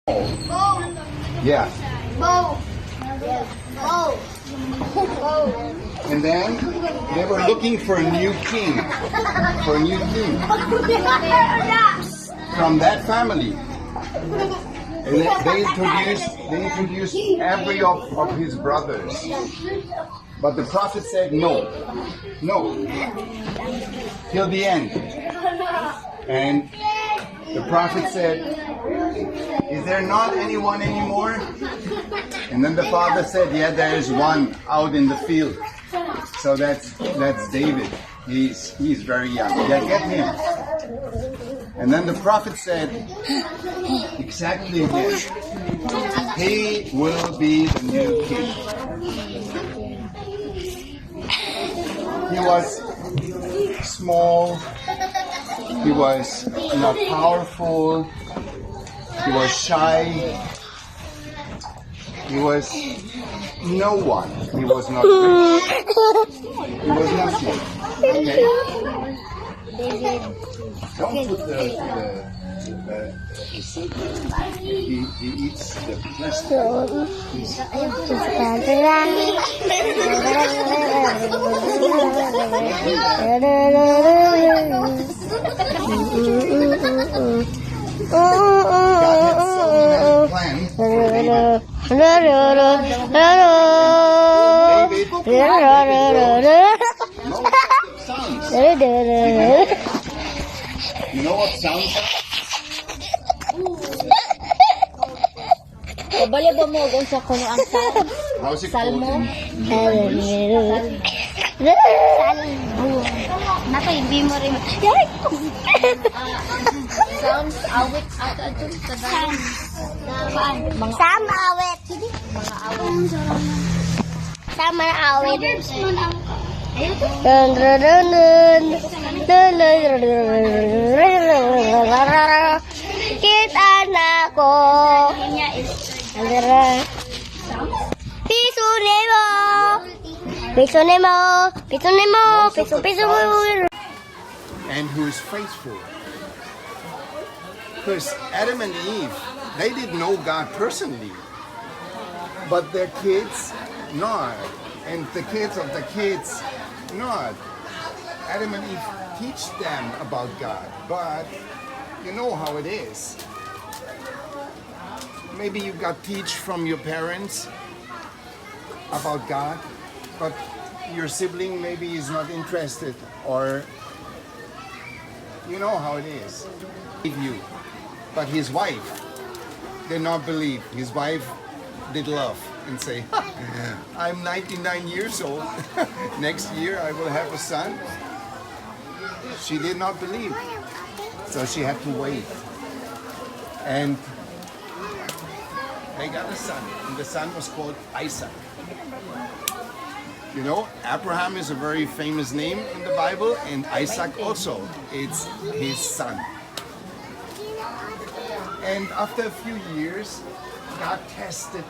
Bow. Yeah. Bow. Bow. Bow. And then they were looking for a new king. For a new king. From that family. And they introduced every of his brothers. But the prophet said no. No. Till the end. And the prophet said, is there not anyone anymore? And then the father said, yeah, there is one out in the field. So that's David. He's very young. Yeah, get him. And then the prophet said, exactly this. He will be the new king. He was small. He was not powerful. He was shy. He was no one. He was not rich. He was nothing. Okay? Don't put the he eats the plastic. You know what sounds are? Kabalo ba mo kung sa kuno ang sound? How's it Salmo? called in language? Salmo. Nako hindi mo rin. Sounds awit at adun sa daan. Sam awit. Mga awit. Sama na awit. Kita na ko. Piso nemo. Piso nemo. Piso nemo. Piso piso. And who is faithful. Because Adam and Eve, they didn't know God personally. But their kids, not. And the kids of the kids, not. Adam and Eve teach them about God. But you know how it is. Maybe you got teach from your parents about God, but your sibling maybe is not interested, or you know how it is. You, but his wife did not believe. His wife did love and say, I'm 99 years old. Next year I will have a son. She did not believe. So she had to wait. And they got a son. And the son was called Isaac. You know, Abraham is a very famous name in the Bible, and Isaac also. It's his son. And after a few years, God tested.